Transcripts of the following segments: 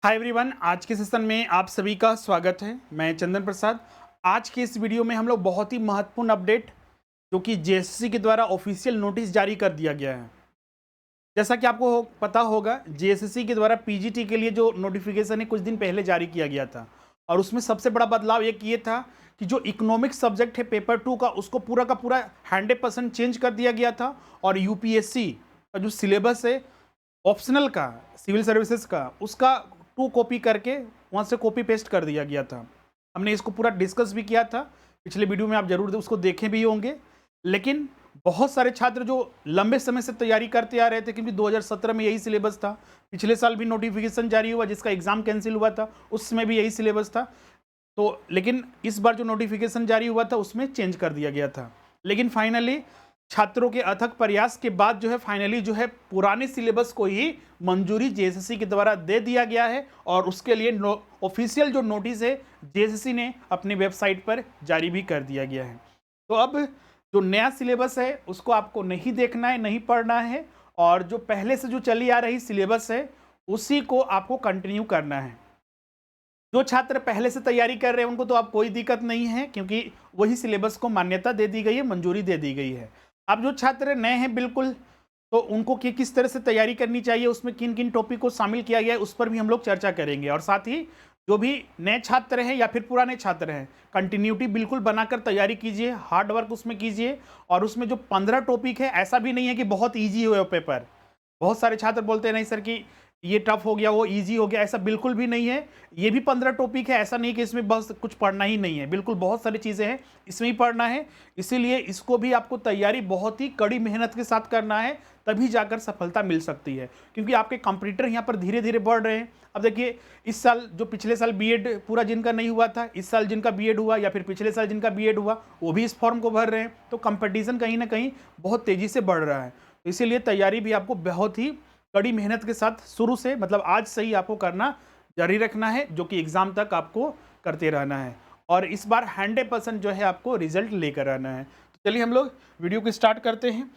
Hi everyone, आज के session में आप सभी का स्वागत है। मैं चंदन प्रसाद। आज के इस वीडियो में हम लोग बहुत ही महत्वपूर्ण अपडेट जो कि जेएसएससी के द्वारा ऑफिशियल नोटिस जारी कर दिया गया है। जैसा कि आपको पता होगा, जेएसएससी के द्वारा पीजीटी के लिए जो नोटिफिकेशन है कुछ दिन पहले जारी किया गया था और उसमें सबसे बड़ा बदलाव एक ये था कि जो इकोनॉमिक्स सब्जेक्ट है पेपर 2 का, उसको पूरा का पूरा 100% चेंज कर दिया गया था और यूपीएससी का जो सिलेबस है ऑप्शनल का, सिविल सर्विसेज का, उसका 2 कॉपी करके वहाँ से कॉपी पेस्ट कर दिया गया था। हमने इसको पूरा डिस्कस भी किया था पिछले वीडियो में, आप जरूर उसको देखे भी होंगे। लेकिन बहुत सारे छात्र जो लंबे समय से तैयारी करते आ रहे थे, क्योंकि 2017 में यही सिलेबस था, पिछले साल भी नोटिफिकेशन जारी हुआ जिसका एग्जाम कैंसिल हुआ था, उसमें भी यही सिलेबस था। तो लेकिन इस बार जो नोटिफिकेशन जारी हुआ था उसमें चेंज कर दिया गया था। लेकिन फाइनली छात्रों के अथक प्रयास के बाद जो है फाइनली जो है पुराने सिलेबस को ही मंजूरी जेएसएससी के द्वारा दे दिया गया है और उसके लिए ऑफिशियल जो नोटिस है जेएसएससी ने अपनी वेबसाइट पर जारी भी कर दिया गया है। तो अब जो नया सिलेबस है उसको आपको नहीं देखना है, नहीं पढ़ना है, और जो पहले से जो चली आ रही सिलेबस है उसी को आपको कंटिन्यू करना है। जो छात्र पहले से तैयारी कर रहे हैं उनको तो अब कोई दिक्कत नहीं है, क्योंकि वही सिलेबस को मान्यता दे दी गई है, मंजूरी दे दी गई है। अब जो छात्र नए हैं बिल्कुल, तो उनको किस तरह से तैयारी करनी चाहिए, उसमें किन किन टॉपिक को शामिल किया गया है, उस पर भी हम लोग चर्चा करेंगे। और साथ ही जो भी नए छात्र हैं या फिर पुराने छात्र हैं, कंटिन्यूटी बिल्कुल बनाकर तैयारी कीजिए, हार्ड वर्क उसमें कीजिए। और उसमें जो 15 टॉपिक है, ऐसा भी नहीं है कि बहुत ईजी हो पेपर। बहुत सारे छात्र बोलते हैं नहीं सर कि ये टफ हो गया, वो इजी हो गया, ऐसा बिल्कुल भी नहीं है। ये भी 15 टॉपिक है, ऐसा नहीं कि इसमें बस कुछ पढ़ना ही नहीं है, बिल्कुल बहुत सारी चीज़ें हैं इसमें ही पढ़ना है। इसीलिए इसको भी आपको तैयारी बहुत ही कड़ी मेहनत के साथ करना है, तभी जाकर सफलता मिल सकती है। क्योंकि आपके कंपटीटर यहाँ पर धीरे धीरे बढ़ रहे हैं। अब देखिए, इस साल जो पिछले साल बीएड पूरा जिनका नहीं हुआ था, इस साल जिनका बीएड हुआ, या फिर पिछले साल जिनका बीएड हुआ, वो भी इस फॉर्म को भर रहे हैं। तो कंपटीशन कहीं ना कहीं बहुत तेज़ी से बढ़ रहा है। तो इसीलिए तैयारी भी आपको बहुत ही कड़ी मेहनत के साथ शुरू से, मतलब आज से ही आपको करना जारी रखना है, जो कि एग्जाम तक आपको करते रहना है। और इस बार 100% जो है आपको रिजल्ट लेकर आना है। तो चलिए हम लोग वीडियो को स्टार्ट करते हैं।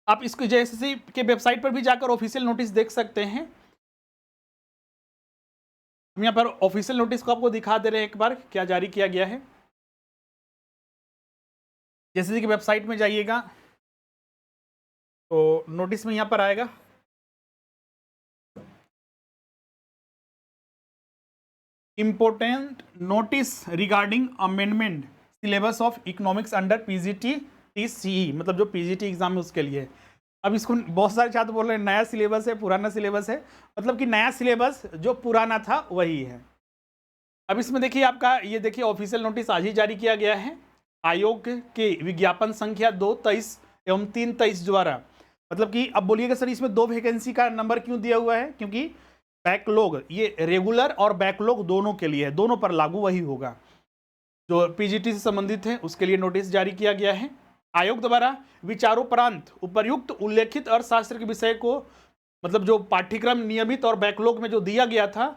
आप इसको जेएसएससी के वेबसाइट पर भी जाकर ऑफिशियल नोटिस देख सकते हैं। हम यहाँ पर ऑफिशियल नोटिस को आपको दिखा दे रहे हैं एक बार, क्या जारी किया गया है। जेएसएससी की वेबसाइट में जाइएगा तो नोटिस में यहाँ पर आएगा important notice regarding amendment syllabus of economics under PGT TCE, मतलब जो पीजीटी एग्जाम है उसके लिए। अब इसको बहुत सारे छात्र बोल रहे हैं नया सिलेबस है, पुराना सिलेबस है। मतलब कि नया सिलेबस जो पुराना था वही है। अब इसमें देखिए आपका, ये देखिए ऑफिशियल नोटिस आज ही जारी किया गया है आयोग के विज्ञापन संख्या 2/23 एवं 3/23 द्वारा। मतलब कि अब बोलिएगा सर इसमें 2 वैकेंसी का नंबर क्यों दिया हुआ है? क्योंकि बैकलॉग, ये रेगुलर और बैकलॉग दोनों के लिए है, दोनों पर लागू वही होगा। जो पीजीटी से संबंधित है उसके लिए नोटिस जारी किया गया है। आयोग द्वारा विचारोपरांत उपर्युक्त उल्लेखित अर्थशास्त्र के विषय को, मतलब जो पाठ्यक्रम नियमित और बैकलॉग में जो दिया गया था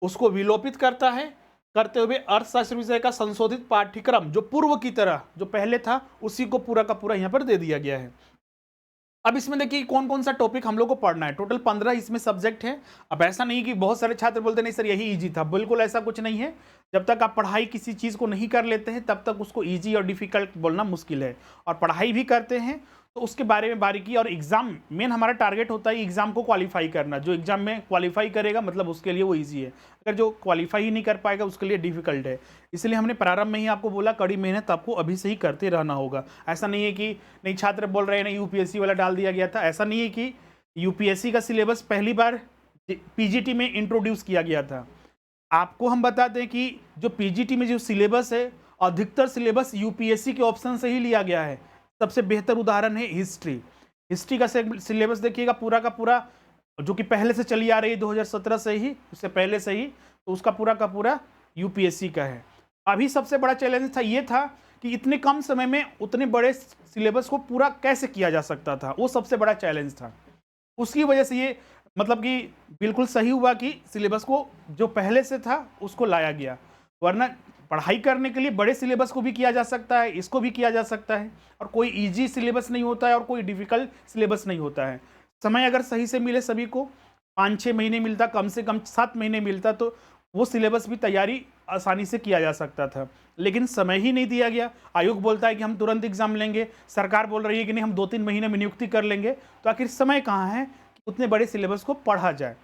उसको विलोपित करता है, करते हुए अर्थशास्त्र विषय का संशोधित पाठ्यक्रम जो पूर्व की तरह जो पहले था उसी को पूरा का पूरा यहाँ पर दे दिया गया है। अब इसमें देखिए कौन कौन सा टॉपिक हम लोग को पढ़ना है। टोटल 15 इसमें सब्जेक्ट है। अब ऐसा नहीं कि बहुत सारे छात्र बोलते नहीं सर यही इजी था, बिल्कुल ऐसा कुछ नहीं है। जब तक आप पढ़ाई किसी चीज़ को नहीं कर लेते हैं तब तक उसको इजी और डिफिकल्ट बोलना मुश्किल है। और पढ़ाई भी करते हैं तो उसके बारे में बारीकी, और एग्जाम मेन हमारा टारगेट होता है एग्जाम को क्वालिफाई करना। जो एग्जाम में क्वालिफाई करेगा मतलब उसके लिए वो ईजी है, अगर जो क्वालिफाई ही नहीं कर पाएगा उसके लिए डिफिकल्ट है। इसलिए हमने प्रारंभ में ही आपको बोला कड़ी मेहनत आपको अभी से ही करते रहना होगा। ऐसा नहीं है कि नहीं छात्र बोल रहे हैं नहीं यूपीएससी वाला डाल दिया गया था, ऐसा नहीं है कि यूपीएससी का सिलेबस पहली बार पीजीटी में इंट्रोड्यूस किया गया था। आपको हम बता दें कि जो पीजीटी में जो सिलेबस है, अधिकतर सिलेबस यूपीएससी के ऑप्शन से ही लिया गया है। सबसे बेहतर उदाहरण है हिस्ट्री। हिस्ट्री का सिलेबस देखिएगा पूरा का पूरा, जो कि पहले से चली आ रही है 2017 से ही, उससे पहले से ही, तो उसका पूरा का पूरा यूपीएससी का है। अभी सबसे बड़ा चैलेंज था ये था कि इतने कम समय में उतने बड़े सिलेबस को पूरा कैसे किया जा सकता था, वो सबसे बड़ा चैलेंज था। उसकी वजह से ये मतलब कि बिल्कुल सही हुआ कि सिलेबस को जो पहले से था उसको लाया गया। वरना पढ़ाई करने के लिए बड़े सिलेबस को भी किया जा सकता है, इसको भी किया जा सकता है, और कोई इजी सिलेबस नहीं होता है और कोई डिफिकल्ट सिलेबस नहीं होता है। समय अगर सही से मिले सभी को 5-6 महीने मिलता, कम से कम 7 महीने मिलता, तो वो सिलेबस भी तैयारी आसानी से किया जा सकता था। लेकिन समय ही नहीं दिया गया। आयोग बोलता है कि हम तुरंत एग्जाम लेंगे, सरकार बोल रही है कि नहीं हम 2-3 महीने में नियुक्ति कर लेंगे, तो आखिर समय कहाँ है कि उतने बड़े सिलेबस को पढ़ा जाए।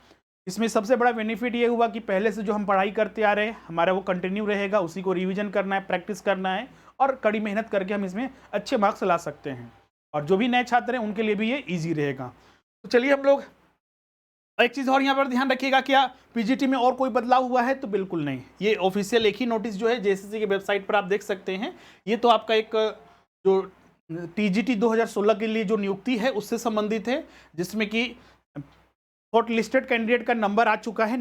इसमें सबसे बड़ा बेनिफिट ये हुआ कि पहले से जो हम पढ़ाई करते आ रहे हैं हमारा वो कंटिन्यू रहेगा, उसी को रिवीजन करना है, प्रैक्टिस करना है और कड़ी मेहनत करके हम इसमें अच्छे मार्क्स ला सकते हैं। और जो भी नए छात्र हैं उनके लिए भी ये ईजी रहेगा। तो चलिए हम लोग एक चीज़ और यहाँ पर ध्यान रखिएगा, क्या पीजीटी में और कोई बदलाव हुआ है? तो बिल्कुल नहीं। ये ऑफिशियल एक ही नोटिस जो है जेएसएससी की वेबसाइट पर आप देख सकते हैं। ये तो आपका एक जो टीजीटी 2016 के लिए जो नियुक्ति है उससे संबंधित है, जिसमें कि शॉर्ट लिस्टेड कैंडिडेट का नंबर आ चुका है,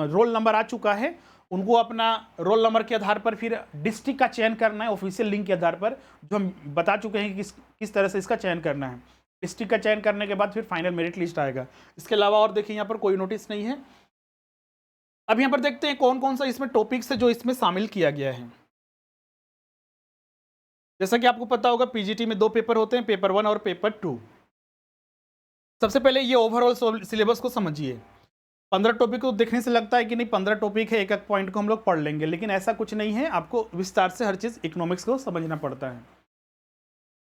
रोल नंबर आ चुका है। उनको अपना रोल नंबर के आधार पर फिर डिस्ट्रिक्ट का चयन करना है, ऑफिशियल लिंक के आधार पर, जो हम बता चुके हैं कि किस तरह से इसका चयन करना है। डिस्ट्रिक्ट का चयन करने के बाद फिर फाइनल मेरिट लिस्ट आएगा। इसके अलावा और देखिए यहाँ पर कोई नोटिस नहीं है। अब यहाँ पर देखते हैं कौन कौन सा इसमें टॉपिक्स है जो इसमें शामिल किया गया है। जैसा कि आपको पता होगा पीजीटी में 2 पेपर होते हैं, पेपर 1 और पेपर 2। सबसे पहले ये ओवरऑल सिलेबस को समझिए। 15 टॉपिक को देखने से लगता है कि नहीं 15 टॉपिक है, एक एक पॉइंट को हम लोग पढ़ लेंगे, लेकिन ऐसा कुछ नहीं है। आपको विस्तार से हर चीज़ इकोनॉमिक्स को समझना पड़ता है।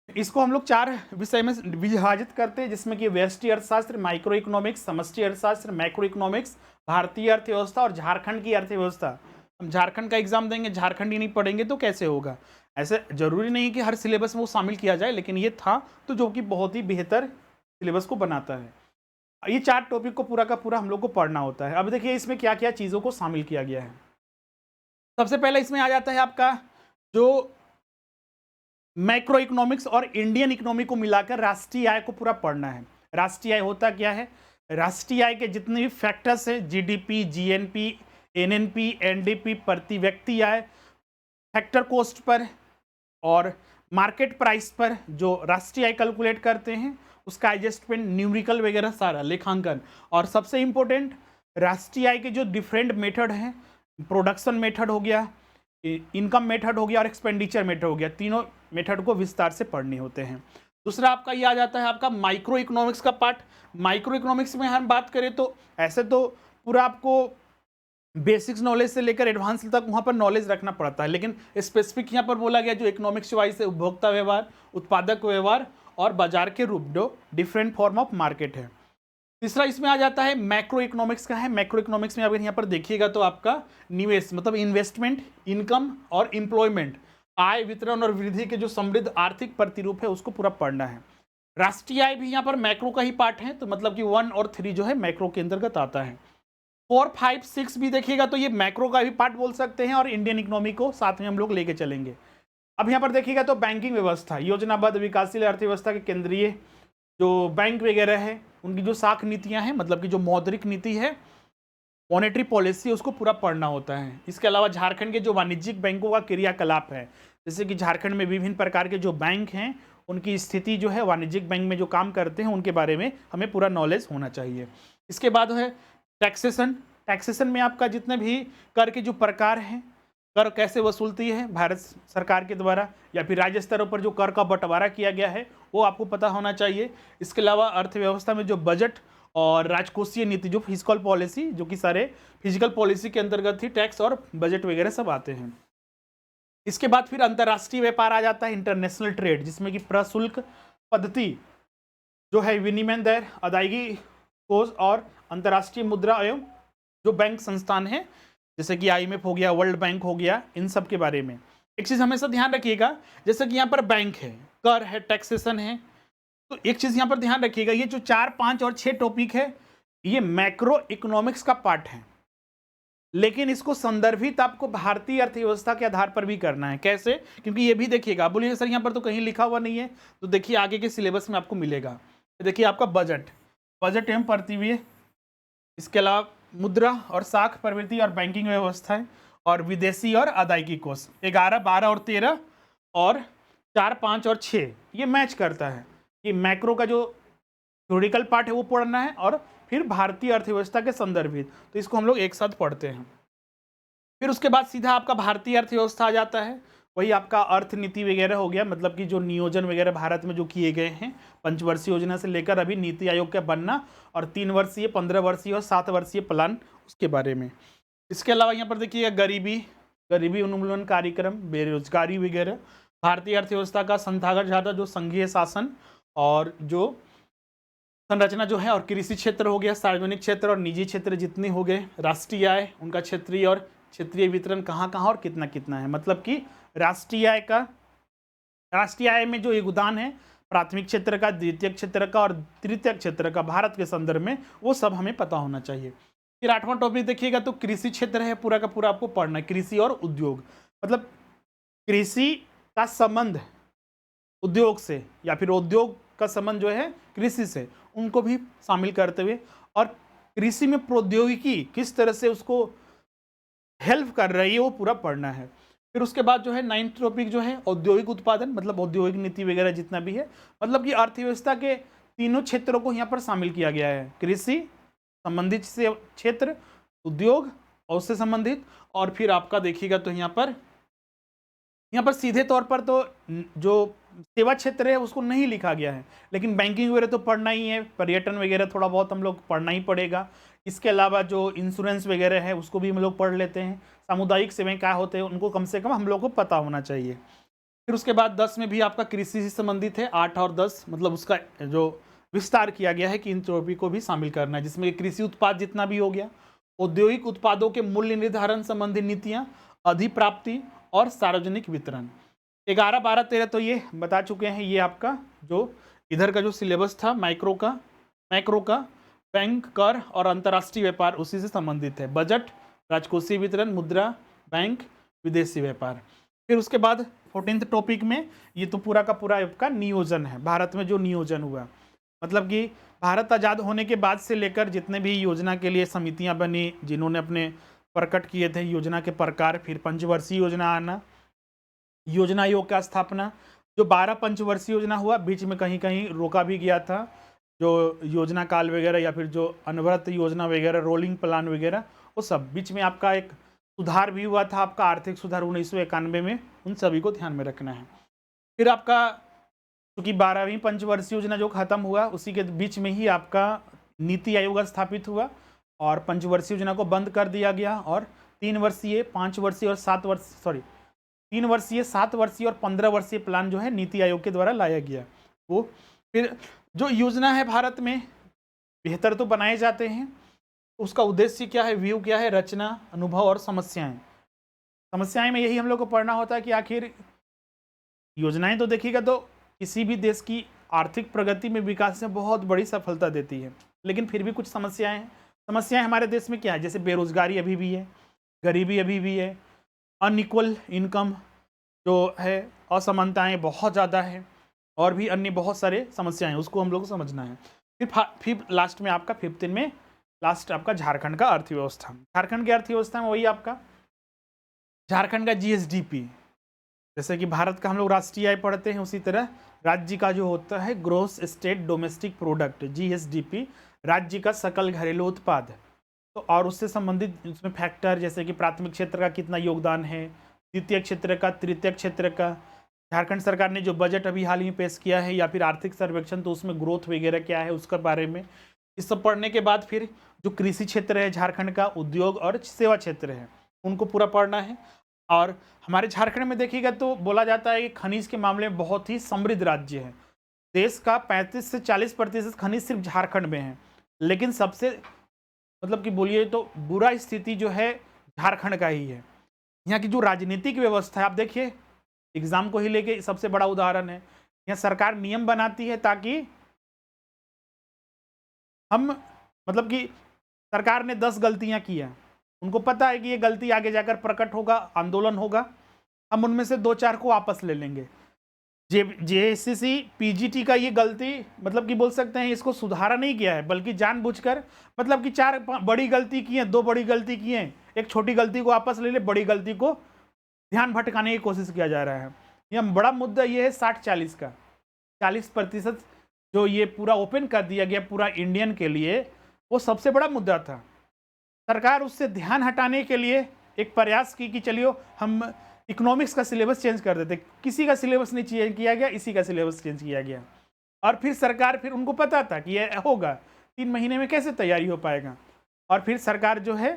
इसको हम लोग 4 विषय में विभाजित करते हैं, जिसमें कि व्यष्टि अर्थशास्त्र, माइक्रो इकोनॉमिक्स, समष्टि अर्थशास्त्र, मैक्रो इकोनॉमिक्स, भारतीय अर्थव्यवस्था और झारखंड की अर्थव्यवस्था। हम झारखंड का एग्जाम देंगे, झारखंड ही नहीं पढ़ेंगे तो कैसे होगा? ऐसे जरूरी नहीं कि हर सिलेबस में वो शामिल किया जाए, लेकिन ये था तो जो कि बहुत ही बेहतर सिलेबस को बनाता है। ये 4 टॉपिक को पूरा का पूरा हम लोग को पढ़ना होता है। अब देखिए इसमें क्या क्या चीज़ों को शामिल किया गया है। सबसे पहले इसमें आ जाता है आपका जो मैक्रो इकोनॉमिक्स और इंडियन इकोनॉमी को मिलाकर राष्ट्रीय आय को पूरा पढ़ना है। राष्ट्रीय आय होता क्या है? राष्ट्रीय आय के जितने भी फैक्टर्स हैं, जीडीपी, जीएनपी, एनएनपी, एनडीपी, प्रति व्यक्ति आय, फैक्टर कॉस्ट पर और मार्केट प्राइस पर जो राष्ट्रीय आय कैलकुलेट करते हैं, उसका एडजस्टमेंट, न्यूमेरिकल वगैरह सारा लेखांकन। और सबसे इंपॉर्टेंट राष्ट्रीय आय के जो डिफरेंट मेथड हैं, प्रोडक्शन मेथड हो गया, इनकम मेथड हो गया और एक्सपेंडिचर मेथड हो गया, तीनों मेथड को विस्तार से पढ़ने होते हैं। दूसरा आपका ये आ जाता है आपका माइक्रो इकोनॉमिक्स का पार्ट। माइक्रो इकोनॉमिक्स में हम बात करें तो ऐसे तो पूरा आपको बेसिक्स नॉलेज से लेकर एडवांस तक वहाँ पर नॉलेज रखना पड़ता है, लेकिन स्पेसिफिक यहाँ पर बोला गया जो इकोनॉमिक्स वाइज है, उपभोक्ता व्यवहार, उत्पादक व्यवहार और बाजार के रूप, जो डिफरेंट फॉर्म ऑफ मार्केट है। तीसरा इसमें आ जाता है मैक्रो इकोनॉमिक्स का है। मैक्रो इकोनॉमिक्स में अगर यहाँ पर देखिएगा तो आपका निवेश मतलब इन्वेस्टमेंट, इनकम और एम्प्लॉयमेंट, आय वितरण और वृद्धि के जो समृद्ध आर्थिक प्रतिरूप है उसको पूरा पढ़ना है। राष्ट्रीय आय भी यहाँ पर मैक्रो का ही पार्ट है, तो मतलब कि 1 और 3 जो है मैक्रो के अंतर्गत आता है। 4, 5, 6 भी देखिएगा तो ये मैक्रो का भी पार्ट बोल सकते हैं और इंडियन इकोनॉमी को साथ में हम लोग लेके चलेंगे। अब यहाँ पर देखिएगा तो बैंकिंग व्यवस्था, योजनाबद्ध विकासशील अर्थव्यवस्था के केंद्रीय जो बैंक वगैरह है उनकी जो साख नीतियां हैं, मतलब कि जो मौद्रिक नीति है, मॉनेटरी पॉलिसी, उसको पूरा पढ़ना होता है। इसके अलावा झारखंड के जो वाणिज्यिक बैंकों का क्रियाकलाप है, जैसे कि झारखंड में विभिन्न प्रकार के जो बैंक हैं उनकी स्थिति जो है, वाणिज्यिक बैंक में जो काम करते हैं उनके बारे में हमें पूरा नॉलेज होना चाहिए। इसके बाद है टैक्सेशन। टैक्सेशन में आपका जितने भी कर के जो प्रकार हैं, कर कैसे वसूलती है भारत सरकार के द्वारा या फिर राज्य स्तरों पर जो कर का बंटवारा किया गया है वो आपको पता होना चाहिए। इसके अलावा अर्थव्यवस्था में जो बजट और राजकोषीय नीति, जो फिजिकल पॉलिसी, जो कि सारे फिजिकल पॉलिसी के अंतर्गत ही टैक्स और बजट वगैरह सब आते हैं। इसके बाद फिर अंतर्राष्ट्रीय व्यापार आ जाता है, इंटरनेशनल ट्रेड, जिसमें कि प्रशुल्क पद्धति जो है, विनिमय दर, अदायगी कोष और अंतर्राष्ट्रीय मुद्रा एवं जो बैंक संस्थान है जैसे कि IMF हो गया, वर्ल्ड बैंक हो गया, इन सब के बारे में एक चीज़ हमेशा ध्यान रखिएगा। जैसे कि यहाँ पर बैंक है, कर है, टैक्सेशन है, तो एक चीज़ यहाँ पर ध्यान रखिएगा, ये जो 4, 5 और 6 टॉपिक है ये मैक्रो इकोनॉमिक्स का पार्ट है, लेकिन इसको संदर्भित आपको भारतीय अर्थव्यवस्था के आधार पर भी करना है। कैसे? क्योंकि ये भी देखिएगा, बोलिए सर यहाँ पर तो कहीं लिखा हुआ नहीं है, तो देखिए आगे के सिलेबस में आपको मिलेगा। देखिए आपका बजट एवं प्रतिव्यय, इसके अलावा मुद्रा और साख प्रवृत्ति और बैंकिंग व्यवस्थाएं और विदेशी और अदायगी कोष, 11, 12 और 13 और 4, 5 और 6 ये मैच करता है कि मैक्रो का जो थ्योरेटिकल पार्ट है वो पढ़ना है और फिर भारतीय अर्थव्यवस्था के संदर्भित, तो इसको हम लोग एक साथ पढ़ते हैं। फिर उसके बाद सीधा आपका भारतीय अर्थव्यवस्था आ जाता है, वही आपका अर्थ नीति वगैरह हो गया, मतलब कि जो नियोजन वगैरह भारत में जो किए गए हैं पंचवर्षीय योजना से लेकर अभी नीति आयोग का बनना, और 3 वर्षीय, 15 वर्षीय और 7 वर्षीय प्लान उसके बारे में। इसके अलावा यहाँ पर देखिएगा गरीबी उन्मूलन कार्यक्रम, बेरोजगारी वगैरह, भारतीय अर्थव्यवस्था का संस्थागत ढांचा जो संघीय शासन और जो संरचना जो है, और कृषि क्षेत्र हो गया, सार्वजनिक क्षेत्र और निजी क्षेत्र जितने हो गए, राष्ट्रीय आय, उनका क्षेत्रीय और क्षेत्रीय वितरण कहाँ कहाँ और कितना कितना है, मतलब कि राष्ट्रीय आय में जो योगदान है प्राथमिक क्षेत्र का, द्वितीयक क्षेत्र का और तृतीयक क्षेत्र का भारत के संदर्भ में, वो सब हमें पता होना चाहिए। फिर 8वां टॉपिक देखिएगा तो कृषि क्षेत्र है, पूरा का पूरा आपको पढ़ना है। कृषि और उद्योग, मतलब कृषि का संबंध उद्योग से या फिर उद्योग का संबंध जो है कृषि से, उनको भी शामिल करते हुए, और कृषि में प्रौद्योगिकी किस तरह से उसको हेल्प कर रही है वो पूरा पढ़ना है। फिर उसके बाद जो है 9th टॉपिक जो है औद्योगिक उत्पादन, मतलब औद्योगिक नीति वगैरह जितना भी है, मतलब कि अर्थव्यवस्था के तीनों क्षेत्रों को यहाँ पर शामिल किया गया है। कृषि संबंधित से क्षेत्र, उद्योग और उससे संबंधित, और फिर आपका देखिएगा तो यहाँ पर सीधे तौर पर तो जो सेवा क्षेत्र है उसको नहीं लिखा गया है, लेकिन बैंकिंग वगैरह तो पढ़ना ही है, पर्यटन वगैरह थोड़ा बहुत हम लोग पढ़ना ही पड़ेगा। इसके अलावा जो इंश्योरेंस वगैरह है उसको भी हम लोग पढ़ लेते हैं। सामुदायिक सेवाएं क्या होते हैं उनको कम से कम हम लोग को पता होना चाहिए। फिर उसके बाद 10 में भी आपका कृषि से संबंधित है, 8 और 10, मतलब उसका जो विस्तार किया गया है कि इन टॉपिक को भी शामिल करना है, जिसमें कृषि उत्पाद जितना भी हो गया, औद्योगिक उत्पादों के मूल्य निर्धारण संबंधी नीतियाँ, अधिप्राप्ति और सार्वजनिक वितरण। 11, 12, 13 तो ये बता चुके हैं। ये आपका जो इधर का जो सिलेबस था मैक्रो का बैंक, कर और अंतर्राष्ट्रीय व्यापार उसी से संबंधित है। बजट, राजकोषीय वितरण, मुद्रा, बैंक, विदेशी व्यापार। फिर उसके बाद 14th टॉपिक में ये तो पूरा का पूरा आपका नियोजन है, भारत में जो नियोजन हुआ, मतलब कि भारत आज़ाद होने के बाद से लेकर जितने भी योजना के लिए समितियां बनी, जिन्होंने अपने प्रकट किए थे योजना के प्रकार, फिर पंचवर्षीय योजना आना, योजना आयोग का स्थापना, जो 12 पंचवर्षीय योजना हुआ, बीच में कहीं कहीं रोका भी गया था, जो योजना काल वगैरह या फिर जो अनवरत योजना वगैरह, रोलिंग प्लान वगैरह, वो सब बीच में आपका एक सुधार भी हुआ था, आपका आर्थिक सुधार 1991 में, उन सभी को ध्यान में रखना है। फिर आपका क्योंकि 12वीं पंचवर्षीय योजना जो खत्म हुआ उसी के बीच में ही आपका नीति आयोग स्थापित हुआ और पंचवर्षीय योजना को बंद कर दिया गया, और 3 वर्षीय, 5 वर्षीय और 7 वर्षीय और 15 वर्षीय प्लान जो है नीति आयोग के द्वारा लाया गया। वो फिर जो योजना है भारत में बेहतर तो बनाए जाते हैं, उसका उद्देश्य क्या है, व्यू क्या है, रचना, अनुभव और समस्याएं में यही हम लोग को पढ़ना होता है कि आखिर योजनाएं तो देखिएगा तो किसी भी देश की आर्थिक प्रगति में, विकास में बहुत बड़ी सफलता देती है, लेकिन फिर भी कुछ समस्याएं हैं। समस्याएं हमारे देश में क्या है, जैसे बेरोजगारी अभी भी है, गरीबी अभी भी है, अनइक्वल इनकम जो है, असमानताएं बहुत ज़्यादा है, और भी अन्य बहुत सारे समस्याएं हैं, उसको हम लोग को समझना है। फिर लास्ट में आपका 15 में लास्ट आपका झारखंड का अर्थव्यवस्था। झारखंड की अर्थव्यवस्था में वही आपका झारखंड का जीएसडीपी, जैसे कि भारत का हम लोग राष्ट्रीय आय पढ़ते हैं, उसी तरह राज्य का जो होता है gross state domestic product, GSDP, राज्य का सकल घरेलू उत्पाद। तो और उससे संबंधित उसमें फैक्टर जैसे कि प्राथमिक क्षेत्र का कितना योगदान है, द्वितीय क्षेत्र का, तृतीय क्षेत्र का, झारखंड सरकार ने जो बजट अभी हाल ही में पेश किया है या फिर आर्थिक सर्वेक्षण, तो उसमें ग्रोथ वगैरह क्या है उसके बारे में। इस सब पढ़ने के बाद फिर जो कृषि क्षेत्र है झारखंड का, उद्योग और सेवा क्षेत्र है, उनको पूरा पढ़ना है। और हमारे झारखंड में देखिएगा तो बोला जाता है कि खनिज के मामले में बहुत ही समृद्ध राज्य है। देश का 35 से 40% खनिज सिर्फ झारखंड में है, लेकिन सबसे मतलब कि बोलिए तो बुरा स्थिति जो है झारखंड का ही है। यहाँ की जो राजनीतिक व्यवस्था है, आप देखिए एग्जाम को ही लेके सबसे बड़ा उदाहरण है, यहाँ सरकार नियम बनाती है ताकि हम मतलब कि सरकार ने 10 गलतियां की हैं, उनको पता है कि ये गलती आगे जाकर प्रकट होगा, आंदोलन होगा, हम उनमें से 2-4 को वापस ले लेंगे। जेएसएससी पीजीटी का ये गलती मतलब कि बोल सकते हैं इसको सुधारा नहीं किया है, बल्कि जानबूझकर मतलब कि 4 बड़ी गलती की हैं, 2 बड़ी गलती की हैं, एक छोटी गलती को वापस ले ले, बड़ी गलती को ध्यान भटकाने की कोशिश किया जा रहा है। यह बड़ा मुद्दा ये है 60-40 का, 40% जो ये पूरा ओपन कर दिया गया पूरा इंडियन के लिए, वो सबसे बड़ा मुद्दा था। सरकार उससे ध्यान हटाने के लिए एक प्रयास की कि चलिए हम इकोनॉमिक्स का सिलेबस चेंज कर देते, किसी का सिलेबस नहीं चेंज किया गया, इसी का सिलेबस चेंज किया गया। और फिर सरकार, फिर उनको पता था कि ये होगा, 3 महीने में कैसे तैयारी हो पाएगा, और फिर सरकार जो है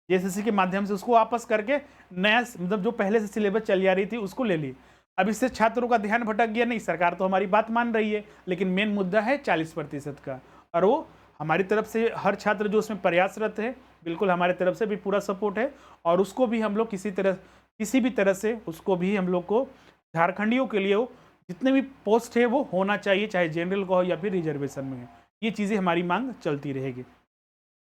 जेएसएससी के माध्यम से उसको वापस करके नया, मतलब जो पहले से सिलेबस चल जा रही थी उसको ले ली। अब इससे छात्रों का ध्यान भटक गया, नहीं सरकार तो हमारी बात मान रही है, लेकिन मेन मुद्दा है 40% का, और वो हमारी तरफ से हर छात्र जो उसमें प्रयासरत है, बिल्कुल हमारे तरफ से भी पूरा सपोर्ट है, और उसको भी हम लोग किसी भी तरह से उसको भी हम लोग को झारखंडियों के लिए वो जितने भी पोस्ट है वो होना चाहिए, चाहे जनरल का हो या फिर रिजर्वेशन में है। ये चीज़ें हमारी मांग चलती रहेगी।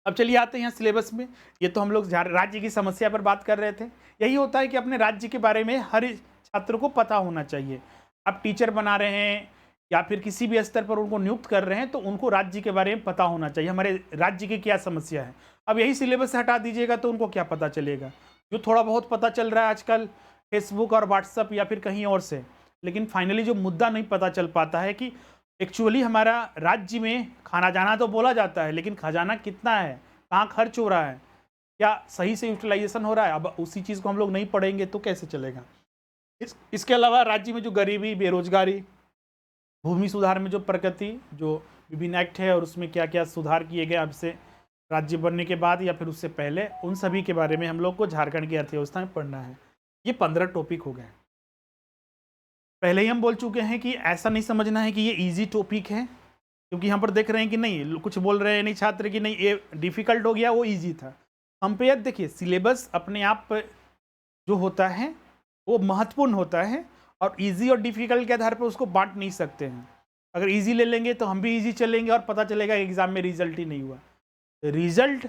अब चलिए आते हैं यहाँ सिलेबस में। ये तो हम लोग राज्य की समस्या पर बात कर रहे थे। यही होता है कि अपने राज्य के बारे में हर छात्र को पता होना चाहिए। आप टीचर बना रहे हैं या फिर किसी भी स्तर पर उनको नियुक्त कर रहे हैं तो उनको राज्य के बारे में पता होना चाहिए, हमारे राज्य की क्या समस्या है। अब यही सिलेबस से हटा दीजिएगा तो उनको क्या पता चलेगा। जो थोड़ा बहुत पता चल रहा है आजकल फेसबुक और व्हाट्सअप या फिर कहीं और से, लेकिन फाइनली जो मुद्दा नहीं पता चल पाता है कि एक्चुअली हमारा राज्य में खाना जाना तो बोला जाता है, लेकिन खजाना कितना है, कहाँ खर्च हो रहा है, क्या सही से यूटिलाइजेशन हो रहा है। अब उसी चीज़ को हम लोग नहीं पढ़ेंगे तो कैसे चलेगा। इसके अलावा राज्य में जो गरीबी, बेरोजगारी, भूमि सुधार में जो प्रगति, जो विभिन्न एक्ट है और उसमें क्या क्या सुधार किए गए अब से राज्य बनने के बाद या फिर उससे पहले, उन सभी के बारे में हम लोग को झारखंड की अर्थव्यवस्था में पढ़ना है। ये 15 टॉपिक हो गए। पहले ही हम बोल चुके हैं कि ऐसा नहीं समझना है कि ये इजी टॉपिक है, क्योंकि यहाँ पर देख रहे हैं कि नहीं, कुछ बोल रहे हैं नहीं छात्र कि नहीं ये डिफ़िकल्ट हो गया, वो इजी था। कंपेयर देखिए, सिलेबस अपने आप जो होता है वो महत्वपूर्ण होता है, और इजी और डिफ़िकल्ट के आधार पर उसको बांट नहीं सकते हैं। अगर इजी ले लेंगे तो हम भी इजी चलेंगे और पता चलेगा एग्ज़ाम में रिजल्ट ही नहीं हुआ। रिजल्ट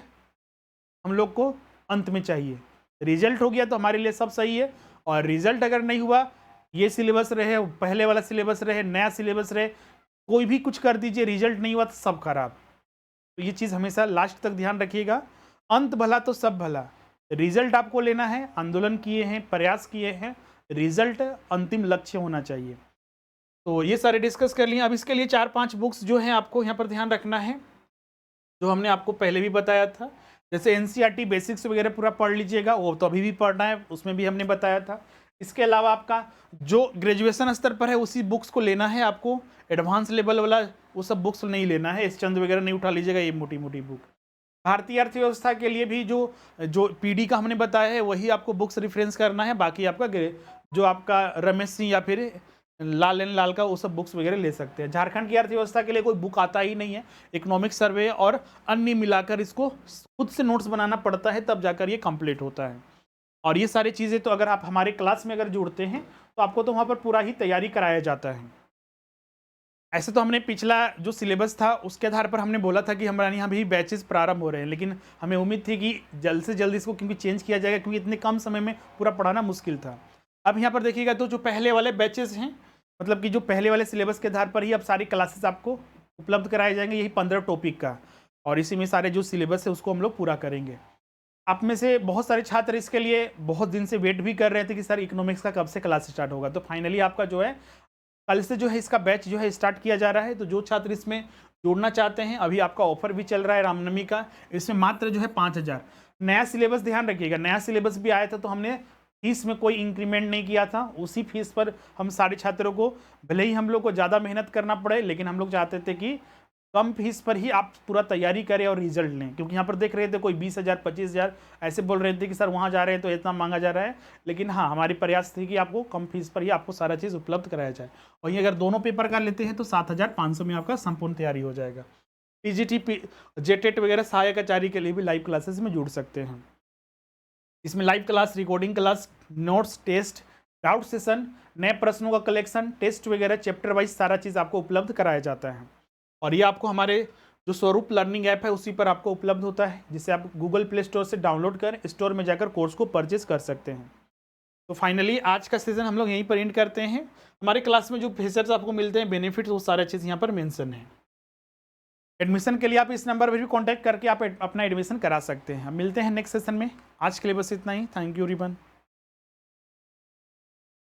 हम लोग को अंत में चाहिए। रिजल्ट हो गया तो हमारे लिए सब सही है, और रिजल्ट अगर नहीं हुआ, ये सिलेबस रहे, पहले वाला सिलेबस रहे, नया सिलेबस रहे, कोई भी कुछ कर दीजिए, रिजल्ट नहीं हुआ तो सब खराब। तो ये चीज़ हमेशा लास्ट तक ध्यान रखिएगा। अंत भला तो सब भला। रिजल्ट आपको लेना है, आंदोलन किए हैं, प्रयास किए हैं, रिजल्ट अंतिम लक्ष्य होना चाहिए। तो ये सारे डिस्कस कर लिए। अब इसके लिए 4-5 बुक्स जो हैं आपको यहाँ पर ध्यान रखना है, जो हमने आपको पहले भी बताया था। जैसे एनसीईआरटी बेसिक्स वगैरह पूरा पढ़ लीजिएगा, वो तो अभी भी पढ़ना है, उसमें भी हमने बताया था। इसके अलावा आपका जो ग्रेजुएशन स्तर पर है उसी बुक्स को लेना है आपको, एडवांस लेवल वाला वो सब बुक्स नहीं लेना है, एस चंद्र वगैरह नहीं उठा लीजिएगा, ये मोटी मोटी बुक। भारतीय अर्थव्यवस्था के लिए भी जो पीडी का हमने बताया है वही आपको बुक्स रेफरेंस करना है। बाकी आपका जो आपका रमेश सिंह या फिर लाल का वो सब बुक्स वगैरह ले सकते हैं। झारखंड की अर्थव्यवस्था के लिए कोई बुक आता ही नहीं है, इकोनॉमिक सर्वे और अन्य मिलाकर इसको खुद से नोट्स बनाना पड़ता है, तब जाकर ये कंप्लीट होता है। और ये सारी चीज़ें तो अगर आप हमारे क्लास में अगर जुड़ते हैं तो आपको तो वहाँ पर पूरा ही तैयारी कराया जाता है। ऐसे तो हमने पिछला जो सिलेबस था उसके आधार पर हमने बोला था कि हमारे यहाँ भी बैचेस प्रारंभ हो रहे हैं, लेकिन हमें उम्मीद थी कि जल्द से जल्द इसको क्योंकि चेंज किया जाएगा, क्योंकि इतने कम समय में पूरा पढ़ाना मुश्किल था। अब यहाँ पर देखिएगा तो जो पहले वाले बैचेस हैं, मतलब कि जो पहले वाले सिलेबस के आधार पर ही अब सारी क्लासेस आपको उपलब्ध कराए जाएंगे, यही 15 टॉपिक का, और इसी में सारे जो सिलेबस है उसको हम लोग पूरा करेंगे। आप में से बहुत सारे छात्र इसके लिए बहुत दिन से वेट भी कर रहे थे कि सर इकोनॉमिक्स का कब से क्लास स्टार्ट होगा। तो फाइनली आपका जो है कल से जो है इसका बैच जो है स्टार्ट किया जा रहा है। तो जो छात्र इसमें जुड़ना चाहते हैं, अभी आपका ऑफर भी चल रहा है रामनवमी का, इसमें मात्र जो है 5000। नया सिलेबस ध्यान रखिएगा, नया सिलेबस भी आया था तो हमने फीस में कोई इंक्रीमेंट नहीं किया था, उसी फीस पर हम सारे छात्रों को, भले ही हम लोग को ज़्यादा मेहनत करना पड़े, लेकिन हम लोग चाहते थे कि कम फीस पर ही आप पूरा तैयारी करें और रिजल्ट लें। क्योंकि यहाँ पर देख रहे थे कोई 20,000 25,000 ऐसे बोल रहे थे कि सर वहाँ जा रहे हैं तो इतना मांगा जा रहा है, लेकिन हाँ हमारी प्रयास थी कि आपको कम फीस पर ही आपको सारा चीज़ उपलब्ध कराया जाए। और ये अगर दोनों पेपर का लेते हैं तो 7,500 में आपका संपूर्ण तैयारी हो जाएगा। पीजीटी जेटेट वगैरह सहायक आचार्य के लिए भी लाइव क्लासेस में जुड़ सकते हैं। इसमें live class, recording class, notes, test, doubt session, नए प्रश्नों का कलेक्शन, टेस्ट वगैरह चैप्टर वाइज सारा चीज़ आपको उपलब्ध कराया जाता है। और ये आपको हमारे जो स्वरूप लर्निंग ऐप है उसी पर आपको उपलब्ध होता है, जिसे आप गूगल प्ले स्टोर से डाउनलोड कर स्टोर में जाकर कोर्स को परचेज कर सकते हैं। तो फाइनली आज का सेशन हम लोग यहीं पर एंड करते हैं। हमारे क्लास में जो फीचर्स आपको मिलते हैं, बेनिफिट्स, वो सारे चीज़ यहाँ पर मेंशन है। एडमिशन के लिए आप इस नंबर पर भी कॉन्टैक्ट करके आप अपना एडमिशन करा सकते हैं। हम मिलते हैं नेक्स्ट सेशन में। आज के लिए बस इतना ही। Thank you everyone.